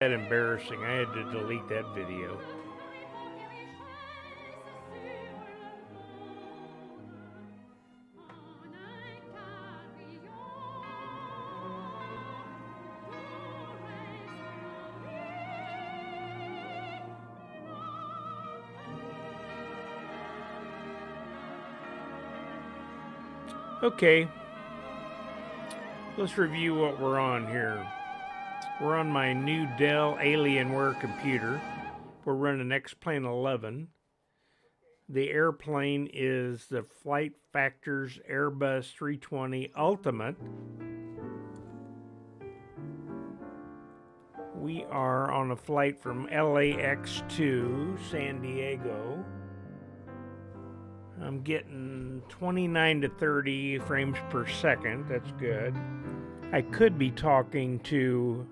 That embarrassing. I had to delete that video. Okay, let's review what we're on here. We're on my new Dell Alienware computer. We're running X-Plane 11. The airplane is the Flight Factors Airbus 320 Ultimate. We are on a flight from LAX to San Diego. I'm getting 29 to 30 frames per second. That's good. I could be talking to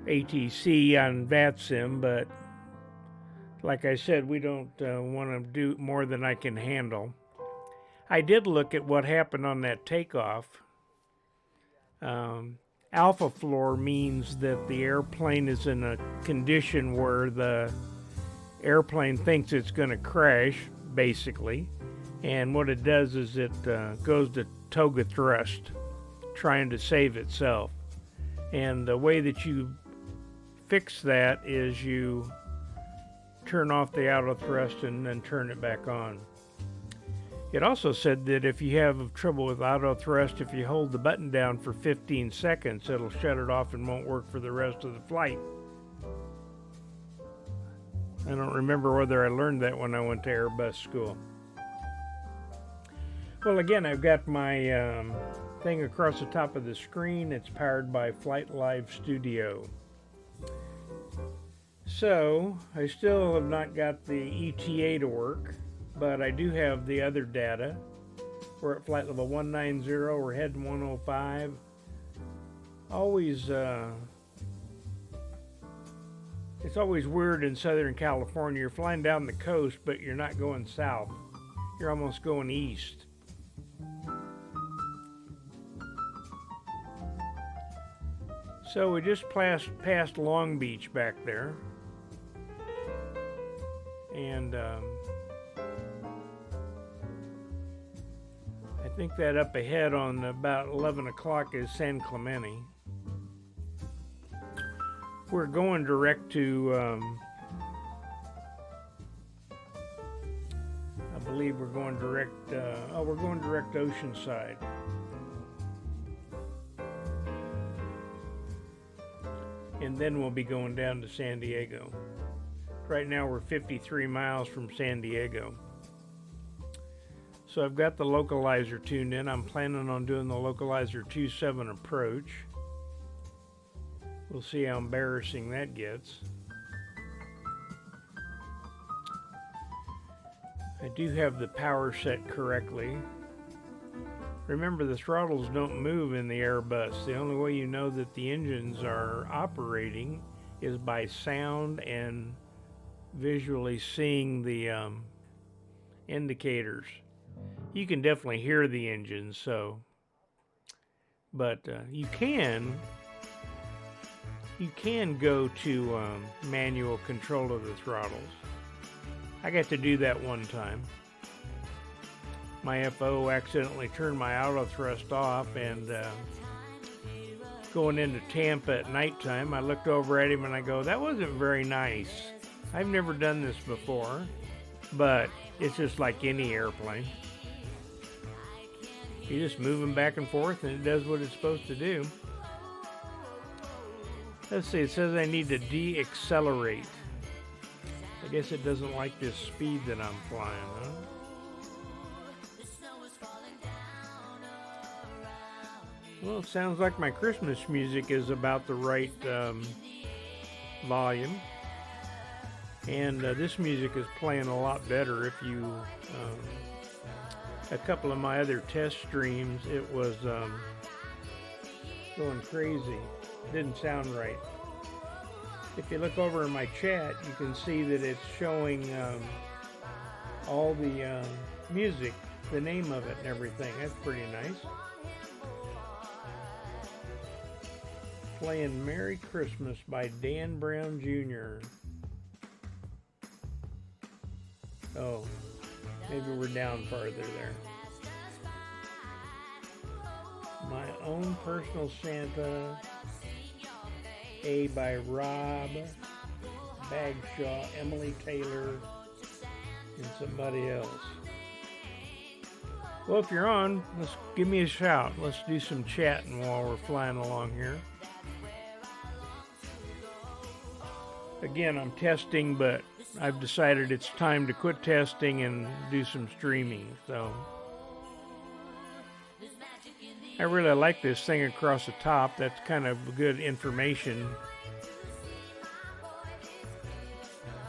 ATC on VATSIM, but like I said, we don't want to do more than I can handle. I did look at what happened on that takeoff. Alpha floor means that the airplane is in a condition where the airplane thinks it's going to crash, basically. And what it does is it goes to toga thrust, trying to save itself. And the way that you fix that is you turn off the auto thrust and then turn it back on. It also said that if you have trouble with auto thrust, if you hold the button down for 15 seconds, it'll shut it off and won't work for the rest of the flight. I don't remember whether I learned that when I went to Airbus school. Well, again, I've got my thing across the top of the screen. It's powered by Flight Live Studio. So, I still have not got the ETA to work, but I do have the other data. We're at flight level 190, we're heading 105. It's always weird in Southern California. You're flying down the coast, but you're not going south. You're almost going east. So we just passed Long Beach back there. And I think that up ahead on about 11 o'clock is San Clemente. We're going direct to, I believe we're going direct, we're going direct Oceanside. And then we'll be going down to San Diego. Right now we're 53 miles from San Diego. So I've got the localizer tuned in. I'm planning on doing the localizer 2.7 approach. We'll see how embarrassing that gets. I do have the power set correctly. Remember, the throttles don't move in the Airbus. The only way you know that the engines are operating is by sound and visually seeing the indicators. You can definitely hear the engines, but you can go to manual control of the throttles. I got to do that one time. My FO accidentally turned my auto thrust off, and going into Tampa at nighttime, I looked over at him and I go, that wasn't very nice. I've never done this before, but it's just like any airplane. You just move them back and forth and it does what it's supposed to do. Let's see, it says I need to de-accelerate. I guess it doesn't like this speed that I'm flying, huh? Well, it sounds like my Christmas music is about the right volume. And this music is playing a lot better. If you, a couple of my other test streams, it was going crazy. Didn't sound right. If you look over in my chat, you can see that it's showing all the music, the name of it and everything. That's pretty nice. playing Merry Christmas by Dan Brown Jr. Oh, maybe we're down farther there. My Own Personal Santa, A by Rob Bagshaw, Emily Taylor, and somebody else. Well, if you're on, let's give me a shout. Let's do some chatting while we're flying along here. Again, I'm testing, but I've decided it's time to quit testing and do some streaming. So I really like this thing across the top. That's kind of good information.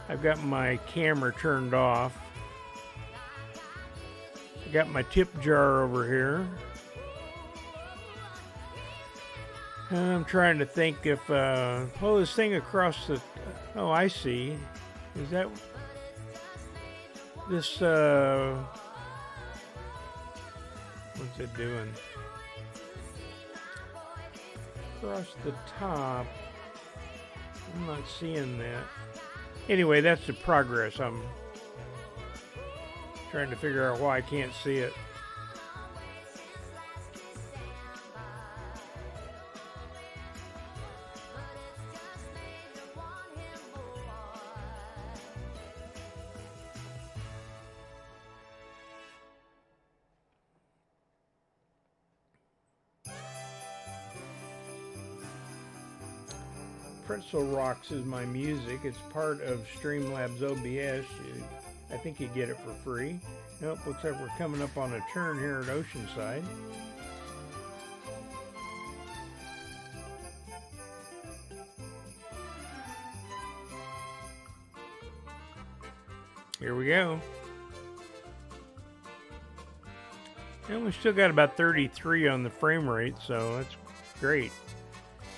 I've got my camera turned off. I got my tip jar over here. I'm trying to think if, oh, this thing across the, oh, I see. Is that this, what's it doing? Across the top, I'm not seeing that. Anyway, that's the progress. I'm trying to figure out why I can't see it. Pretzel Rocks is my music. It's part of Streamlabs OBS. I think you get it for free. Nope, looks like we're coming up on a turn here at Oceanside. Here we go. And we still got about 33 on the frame rate, so that's great.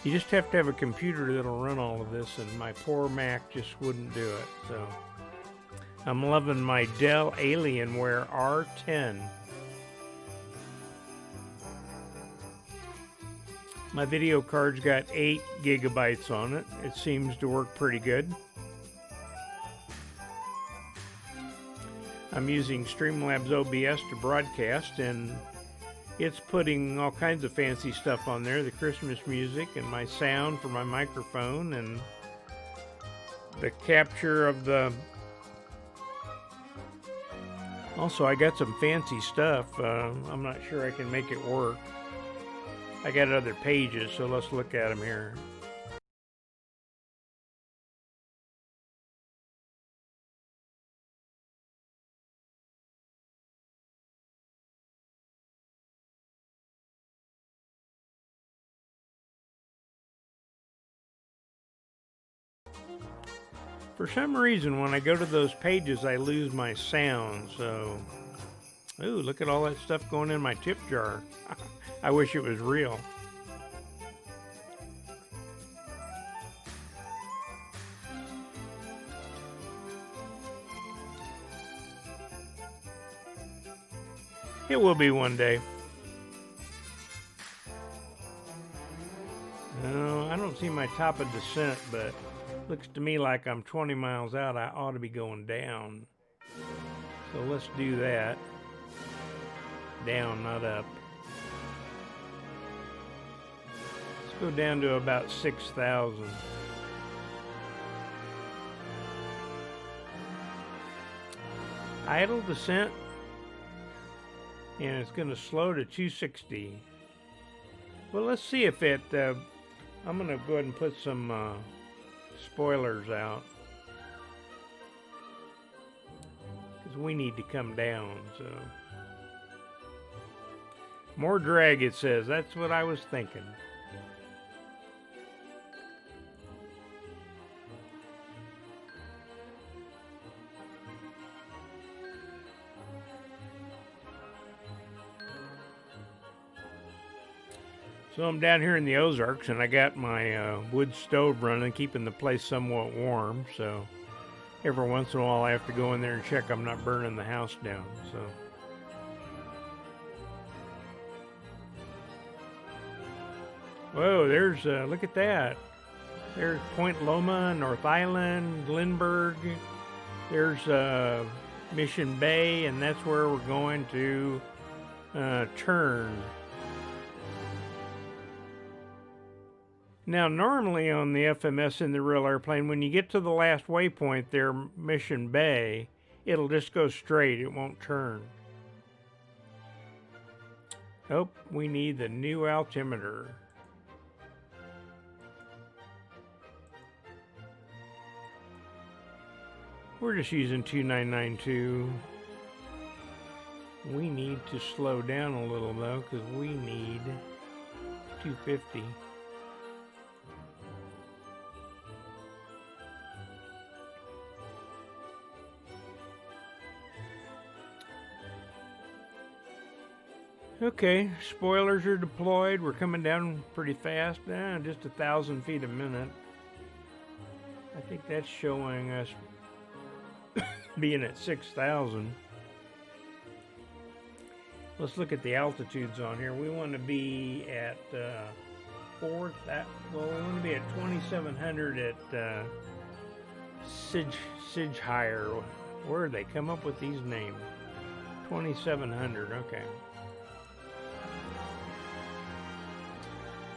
You just have to have a computer that'll run all of this, and my poor Mac just wouldn't do it. So I'm loving my Dell Alienware R10. My video card's got 8 gigabytes on it. It seems to work pretty good. I'm using Streamlabs OBS to broadcast, and it's putting all kinds of fancy stuff on there. The Christmas music and my sound for my microphone and the capture of the... Also, I got some fancy stuff. I'm not sure I can make it work. I got other pages, so let's look at them here. For some reason, when I go to those pages, I lose my sound, so... Ooh, look at all that stuff going in my tip jar. I wish it was real. It will be one day. No, I don't see my top of descent, but looks to me like I'm 20 miles out. I ought to be going down. So let's do that. Down, not up. Let's go down to about 6,000. Idle descent. And it's going to slow to 260. Well, let's see if it... I'm going to go ahead and put some spoilers out. Because we need to come down, so... More drag, it says. That's what I was thinking. So I'm down here in the Ozarks, and I got my wood stove running, keeping the place somewhat warm. So every once in a while I have to go in there and check I'm not burning the house down. So Whoa, there's, look at that. There's Point Loma, North Island, Lindbergh. There's Mission Bay, and that's where we're going to turn. Now, normally on the FMS in the real airplane, when you get to the last waypoint there, Mission Bay, it'll just go straight. It won't turn. Oh, we need the new altimeter. We're just using 2992. We need to slow down a little though, because we need 250. Okay, spoilers are deployed. We're coming down pretty fast. Just 1,000 feet a minute. I think that's showing us being at 6,000. Let's look at the altitudes on here. We want to be at we want to be at 2,700 at Sidgehire. Where did they come up with these names? 2,700. Okay.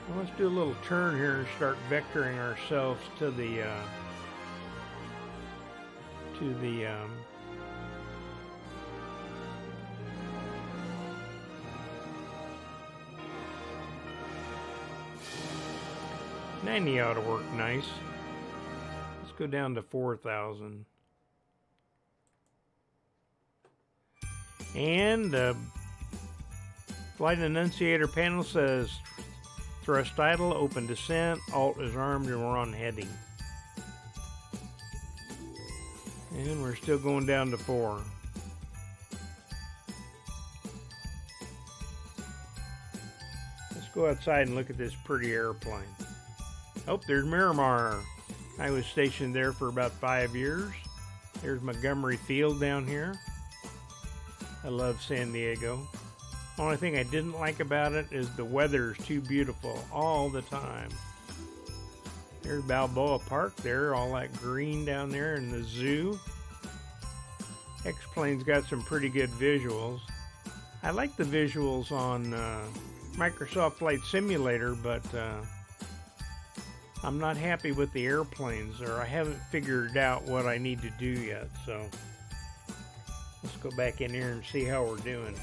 Well, let's do a little turn here and start vectoring ourselves to the 90 ought to work nice. Let's go down to 4,000. And the flight annunciator panel says thrust idle, open descent, alt is armed, and we're on heading. And we're still going down to 4. Let's go outside and look at this pretty airplane. Oh, there's Miramar. I was stationed there for about 5 years. There's Montgomery Field down here. I love San Diego. Only thing I didn't like about it is the weather's too beautiful all the time. There's Balboa Park there, all that green down there in the zoo. X-Plane's got some pretty good visuals. I like the visuals on Microsoft Flight Simulator, but I'm not happy with the airplanes, or I haven't figured out what I need to do yet, so let's go back in here and see how we're doing.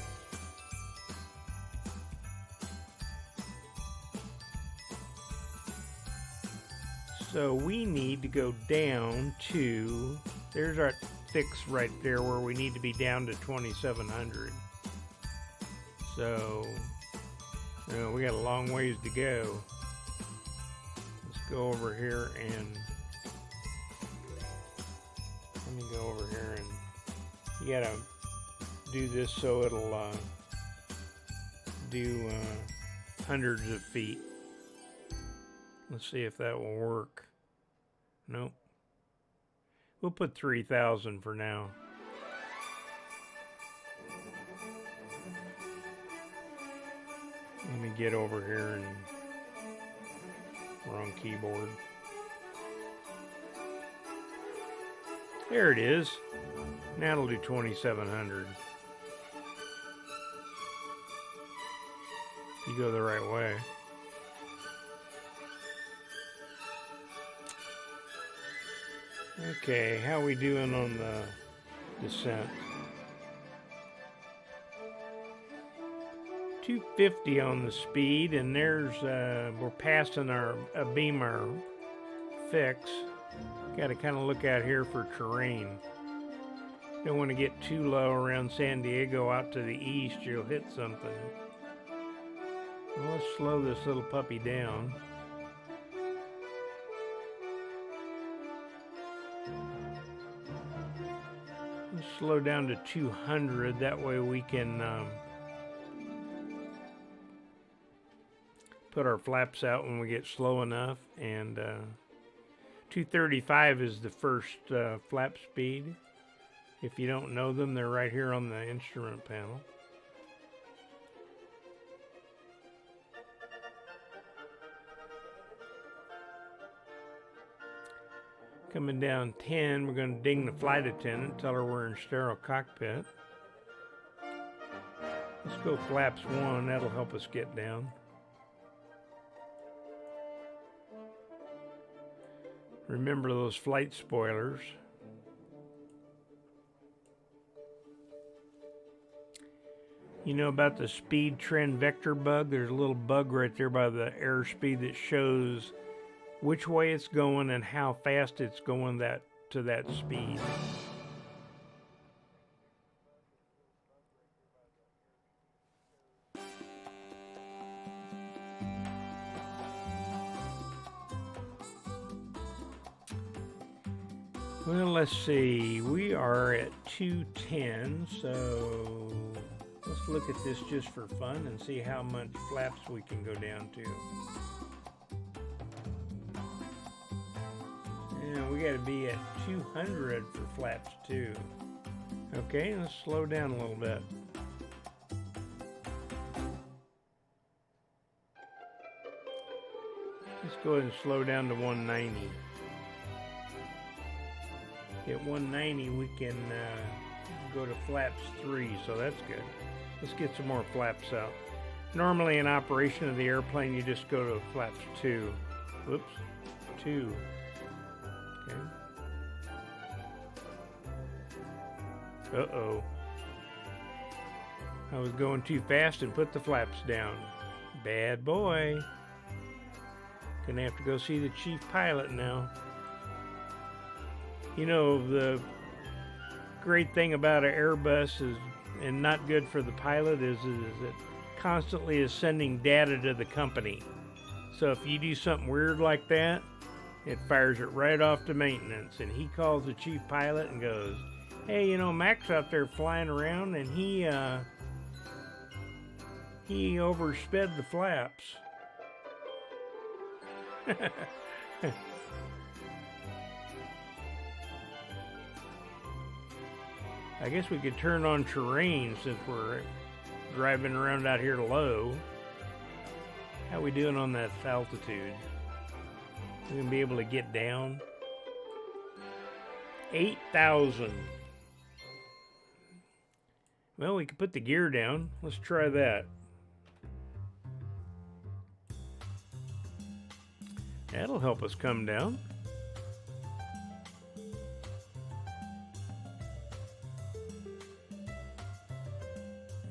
So we need to go down to, there's our fix right there where we need to be down to 2,700. So, we got a long ways to go. Let's go over here and, let me go over here and, you gotta do this so it'll do hundreds of feet. Let's see if that will work. Nope. We'll put 3,000 for now. Let me get over here and wrong keyboard. There it is. Now it'll do 2,700. You go the right way. Okay, how we doing on the descent? 250 on the speed, and there's we're passing a Beamer fix. Got to kind of look out here for terrain. Don't want to get too low around San Diego. Out to the east, you'll hit something. Well, let's slow this little puppy down. Let's slow down to 200. That way we can put our flaps out when we get slow enough. And 235 is the first flap speed. If you don't know them, they're right here on the instrument panel. Coming down 10, we're going to ding the flight attendant, tell her we're in sterile cockpit. Let's go flaps 1, that'll help us get down. Remember those flight spoilers. You know about the speed trend vector bug? There's a little bug right there by the airspeed that shows which way it's going and how fast it's going to that speed. Well, let's see. We are at 210, so let's look at this just for fun and see how much flaps we can go down to. Yeah, we got to be at 200 for flaps 2. Okay, let's slow down a little bit. Let's go ahead and slow down to 190. At 190, we can go to flaps 3, so that's good. Let's get some more flaps out. Normally in operation of the airplane, you just go to flaps 2. Whoops, 2. Okay. Uh-oh. I was going too fast and put the flaps down. Bad boy. Gonna have to go see the chief pilot now. You know, the great thing about an Airbus is, and not good for the pilot, is it constantly is sending data to the company. So if you do something weird like that, it fires it right off to maintenance. And he calls the chief pilot and goes, hey, you know, Mac's out there flying around and he oversped the flaps. I guess we could turn on terrain since we're driving around out here low. How we doing on that altitude? We gonna be able to get down? 8,000. Well, we could put the gear down. Let's try that. That'll help us come down.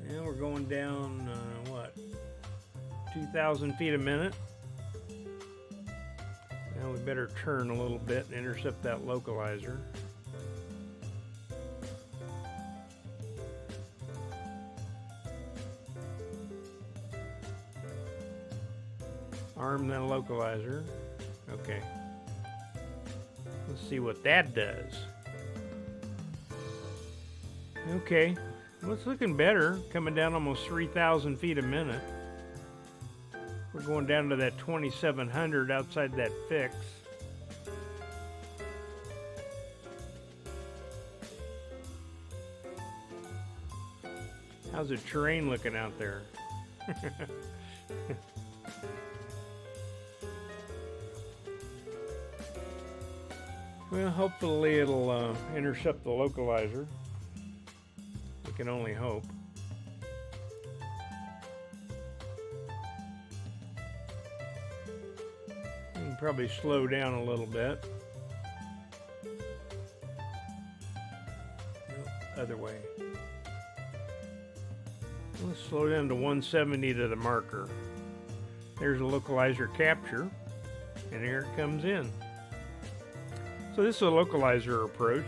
And we're going down, 2,000 feet a minute. Now we better turn a little bit and intercept that localizer. Arm that localizer. Okay. Let's see what that does. Okay. Well, it's looking better. Coming down almost 3,000 feet a minute. We're going down to that 2,700 outside that fix. How's the terrain looking out there? Well, hopefully it'll intercept the localizer. We can only hope. We can probably slow down a little bit. Nope, other way. Let's slow down to 170 to the marker. There's a localizer capture, and here it comes in. So this is a localizer approach.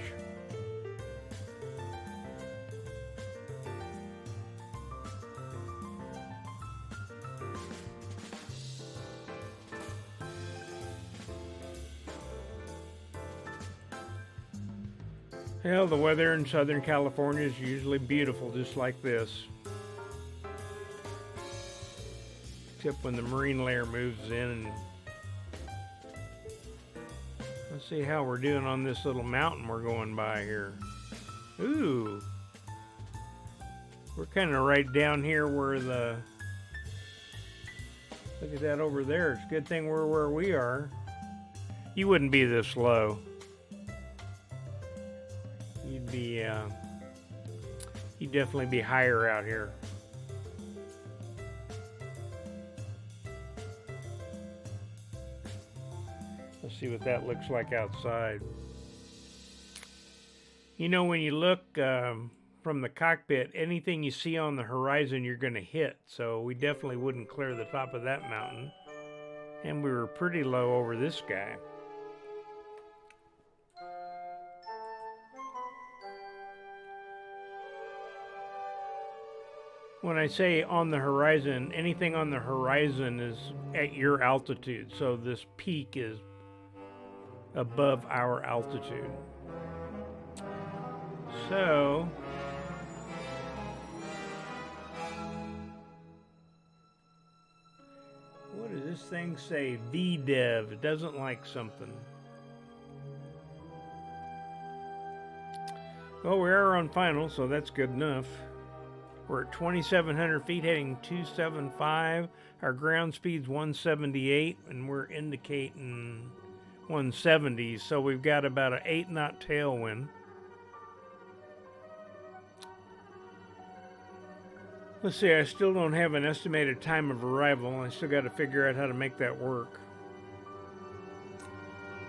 Well, the weather in Southern California is usually beautiful, just like this. Except when the marine layer moves in. And let's see how we're doing on this little mountain we're going by here. Ooh. We're kind of right down here where the... Look at that over there. It's a good thing we're where we are. You wouldn't be this low. definitely be higher out here. Let's see what that looks like outside. You know, when you look from the cockpit, anything you see on the horizon you're going to hit. So we definitely wouldn't clear the top of that mountain. And we were pretty low over this guy. When I say on the horizon, anything on the horizon is at your altitude. So this peak is above our altitude. So what does this thing say? VDEV. It doesn't like something. Well, we are on final, so that's good enough. We're at 2,700 feet, heading 275. Our ground speed's 178, and we're indicating 170. So we've got about an 8-knot tailwind. Let's see, I still don't have an estimated time of arrival. I still got to figure out how to make that work.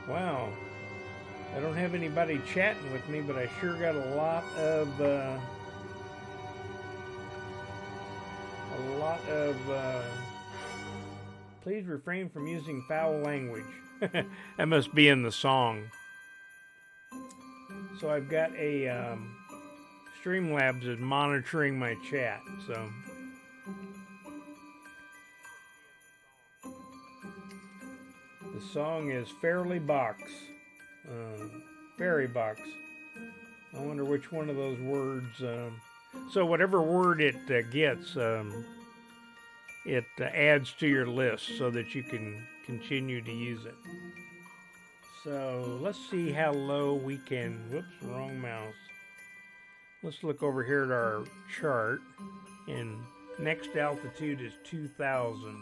Wow. I don't have anybody chatting with me, but I sure got a lot of please refrain from using foul language. That must be in the song. So I've got a Streamlabs is monitoring my chat, so the song is Fairly Box, Fairy Box. I wonder which one of those words. So whatever word it gets, it adds to your list so that you can continue to use it. So let's see how low we can. Whoops, wrong mouse. Let's look over here at our chart, and next altitude is 2,000.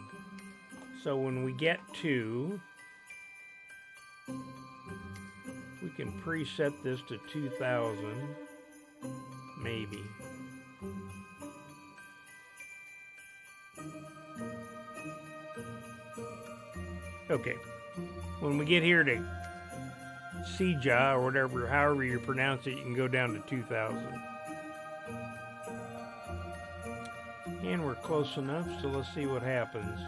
So when we get to, we can preset this to 2,000, maybe. Okay, when we get here to Sija, or whatever, however you pronounce it, you can go down to 2,000. And we're close enough, so let's see what happens.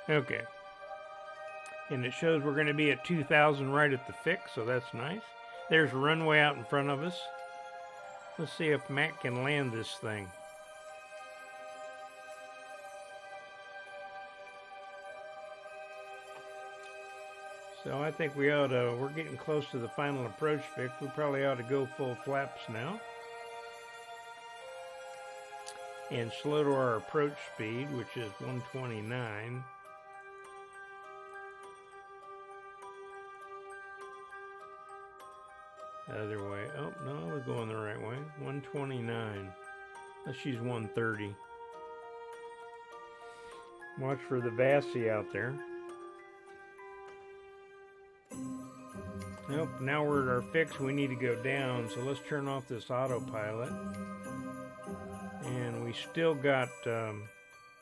Okay. And it shows we're going to be at 2,000 right at the fix, so that's nice. There's a runway out in front of us. Let's see if Matt can land this thing. So I think we ought to, we're getting close to the final approach fix. We probably ought to go full flaps now. And slow to our approach speed, which is 129. Other way. Oh, no, we're going the right way. 129. Let's use 130. Watch for the VASI out there. Nope, now we're at our fix. We need to go down, so let's turn off this autopilot. And we still got, nope,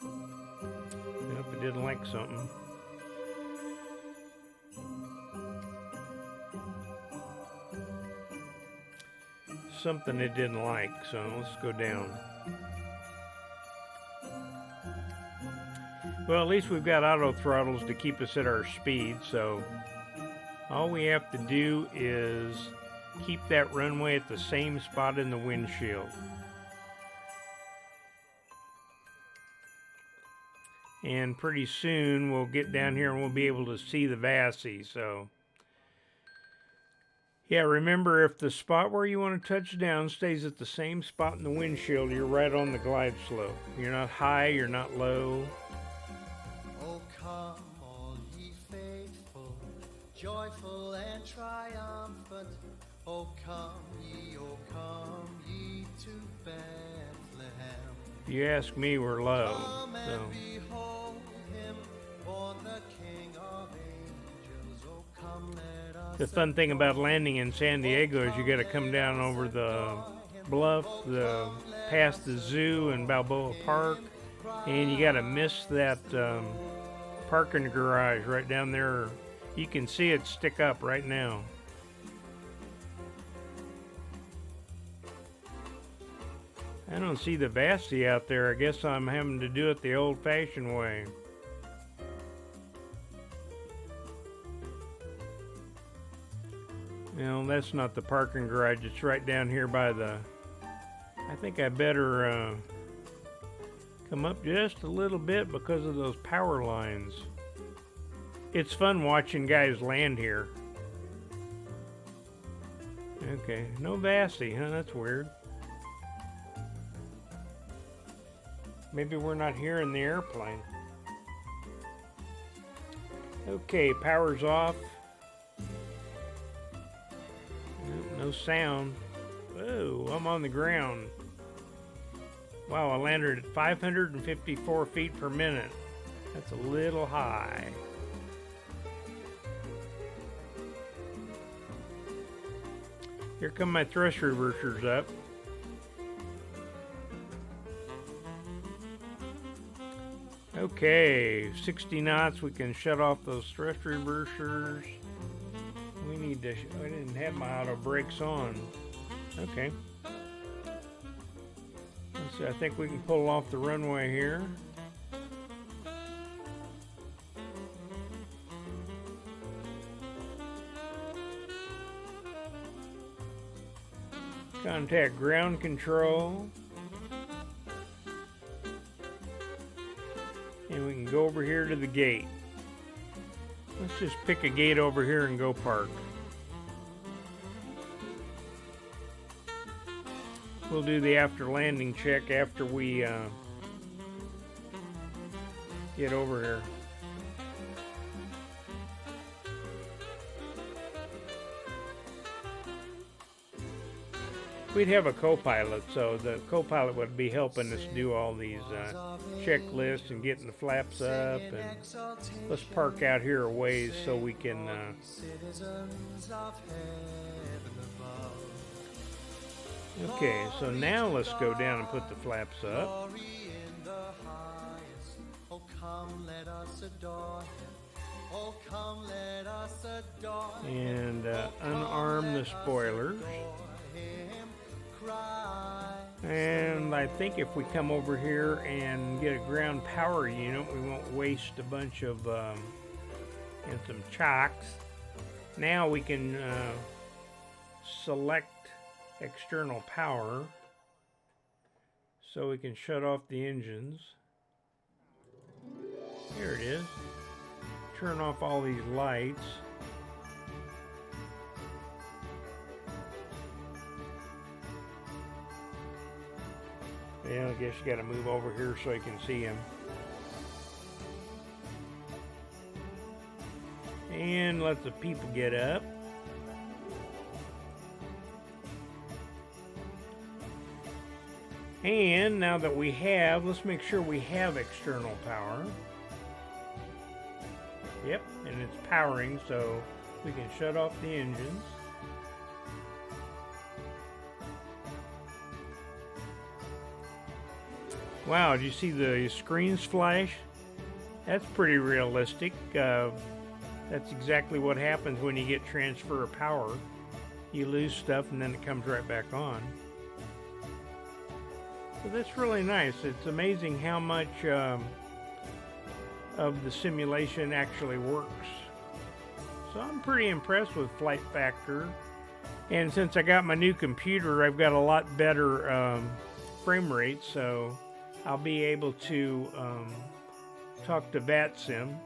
it didn't like something. Something it didn't like, so let's go down. Well, at least we've got auto throttles to keep us at our speed, so all we have to do is keep that runway at the same spot in the windshield. And pretty soon we'll get down here and we'll be able to see the VASI, so yeah, remember, if the spot where you want to touch down stays at the same spot in the windshield, you're right on the glide slope. You're not high, you're not low. Oh, come, all ye faithful, joyful and triumphant. Oh, come ye to Bethlehem. If you ask me, we're low. Come So. and behold him, born the King of angels. Oh, come let us The fun thing about landing in San Diego is you got to come down over the bluff, past the zoo and Balboa Park, and you got to miss that parking garage right down there. You can see it stick up right now. I don't see the Vasti out there. I guess I'm having to do it the old-fashioned way. No, that's not the parking garage. It's right down here by the... I think I better come up just a little bit because of those power lines. It's fun watching guys land here. Okay, no Vasti, huh? That's weird. Maybe we're not hearing the airplane. Okay, power's off. No sound. Whoa, I'm on the ground. Wow, I landed at 554 feet per minute. That's a little high. Here come my thrust reversers up. Okay, 60 knots. We can shut off those thrust reversers. We need to. I didn't have my auto brakes on. Okay. Let's see. I think we can pull off the runway here. Contact ground control. And we can go over here to the gate. Let's just pick a gate over here and go park. We'll do the after landing check after we get over here. We'd have a co-pilot, so the co-pilot would be helping us do all these checklists and getting the flaps up. And let's park out here a ways so we can. Okay, so now let's go down and put the flaps up. And unarm the spoilers. And I think if we come over here and get a ground power unit, we won't waste a bunch of and some chocks. Now we can select external power so we can shut off the engines. Here it is. Turn off all these lights. Yeah, I guess you got to move over here so you can see him. And let the people get up. And now that we have, let's make sure we have external power. Yep, and it's powering, so we can shut off the engines. Wow, did you see the screens flash? That's pretty realistic. That's exactly what happens when you get transfer of power. You lose stuff and then it comes right back on. So that's really nice. It's amazing how much of the simulation actually works. So I'm pretty impressed with Flight Factor. And since I got my new computer, I've got a lot better frame rate, so I'll be able to talk to VATSIM.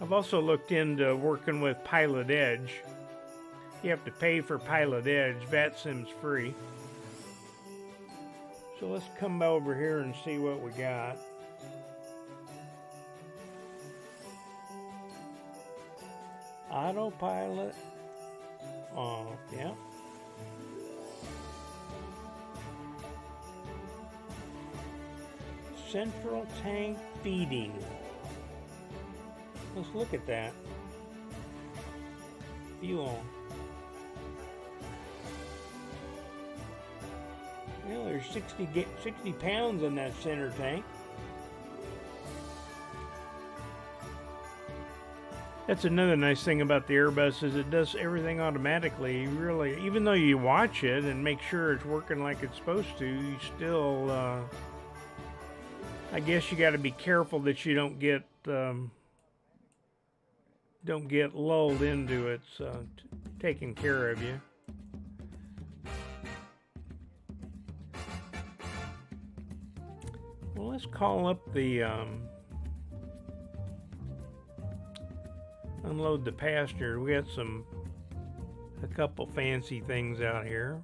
I've also looked into working with Pilot Edge. You have to pay for Pilot Edge. VATSIM's free. So let's come over here and see what we got. Autopilot off, yeah. Central tank feeding. Let's look at that. Fuel. Well, there's 60 pounds in that center tank. That's another nice thing about the Airbus is it does everything automatically. Really, even though you watch it and make sure it's working like it's supposed to, you still, I guess you got to be careful that you don't get lulled into it, taking care of you. Well, let's call up the unload the passenger. We got a couple fancy things out here.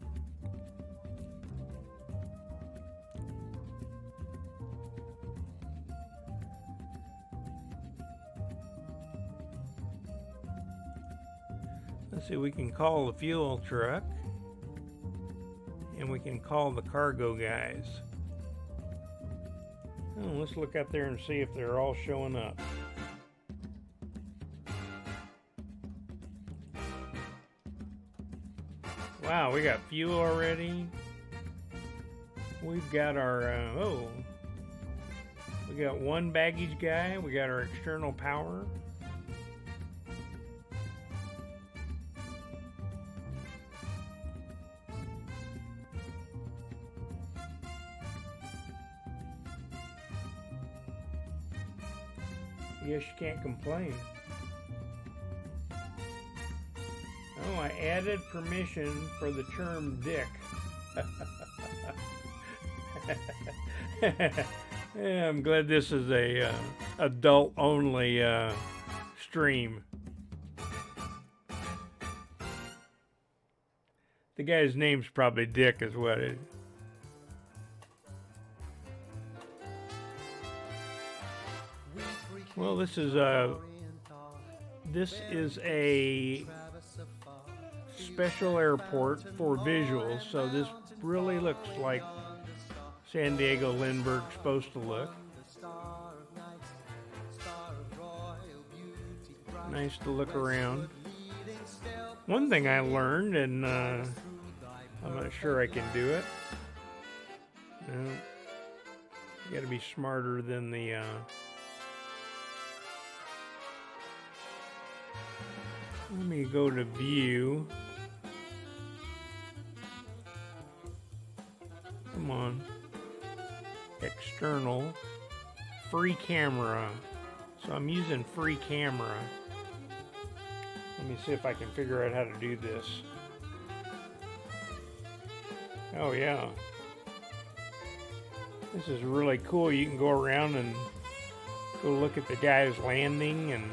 Let's see, we can call the fuel truck and we can call the cargo guys. Oh, let's look out there and see if they're all showing up. Wow, we got fuel already. We've got our, we got one baggage guy. We got our external power. Yes, you can't complain. Oh, I added permission for the term dick. Yeah, I'm glad this is a adult-only stream. The guy's name's probably Dick, is what it is. Well, this is a special airport for visuals, so this really looks like San Diego Lindbergh's supposed to look. Nice to look around. One thing I learned, and I'm not sure I can do it. You gotta be smarter than the let me go to view. Come on. External. Free camera. So I'm using free camera. Let me see if I can figure out how to do this. Oh yeah. This is really cool. You can go around and go look at the guys landing, and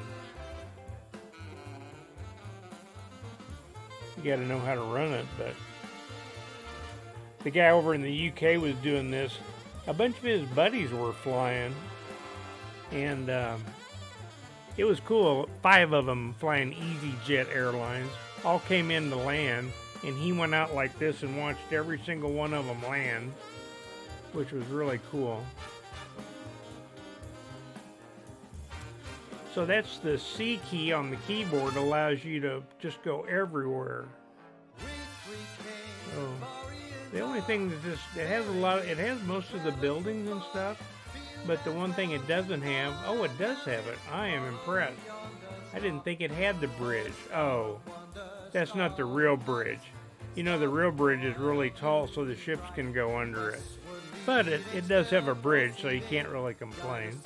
you got to know how to run it. But the guy over in the UK was doing this. A bunch of his buddies were flying, and it was cool. 5 of them flying EasyJet Airlines all came in to land, and he went out like this and watched every single one of them land, which was really cool. So that's the C key on the keyboard, allows you to just go everywhere. So the only thing that it has most of the buildings and stuff, but the one thing it doesn't have, it does have it. I am impressed. I didn't think it had the bridge. Oh, that's not the real bridge. You know, the real bridge is really tall so the ships can go under it. But it does have a bridge, so you can't really complain.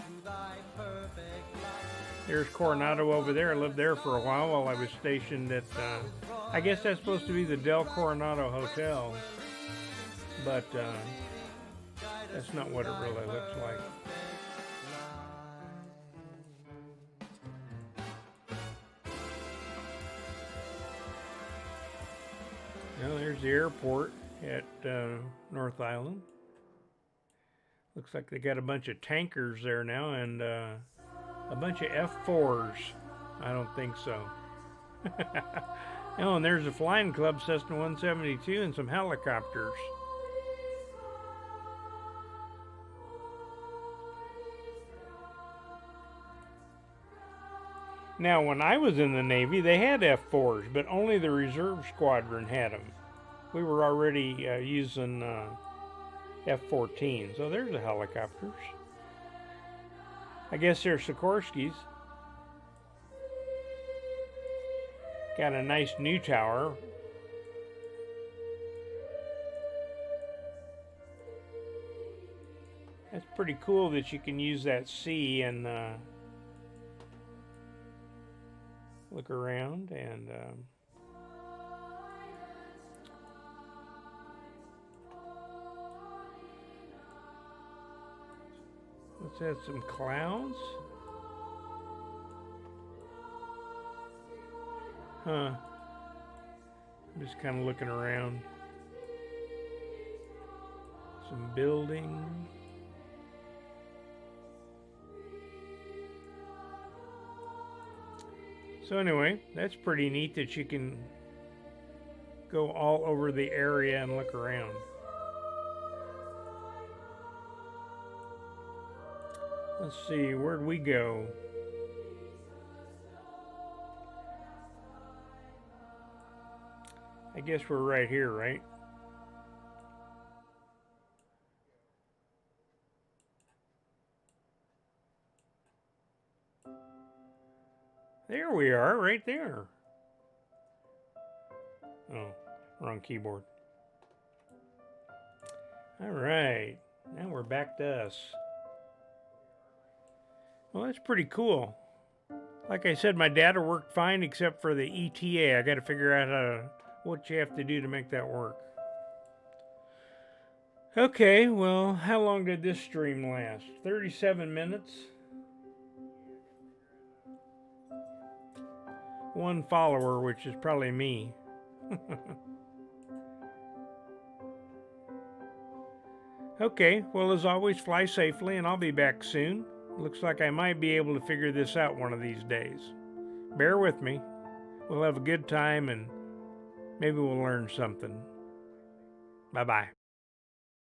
There's Coronado over there. I lived there for a while I was stationed at, I guess that's supposed to be the Del Coronado Hotel. But that's not what it really looks like. Now there's the airport at North Island. Looks like they got a bunch of tankers there now, and a bunch of F-4s. I don't think so. Oh, and there's a flying club Cessna 172 and some helicopters. Now, when I was in the Navy, they had F-4s, but only the reserve squadron had them. We were already using F-14s. So there's the helicopters. I guess they're Sikorsky's. Got a nice new tower. That's pretty cool that you can use that C and look around and let's add some clouds. Huh. I'm just kind of looking around. Some buildings. So anyway, that's pretty neat that you can go all over the area and look around. Let's see, where'd we go? I guess we're right here, right? There we are, right there. Oh, wrong keyboard. All right, now we're back to us. Well, that's pretty cool. Like I said, my data worked fine except for the ETA. I got to figure out what you have to do to make that work. Okay, well, how long did this stream last? 37 minutes. One follower, which is probably me. Okay, well, as always, fly safely, and I'll be back soon. Looks like I might be able to figure this out one of these days. Bear with me. We'll have a good time, and maybe we'll learn something. Bye-bye.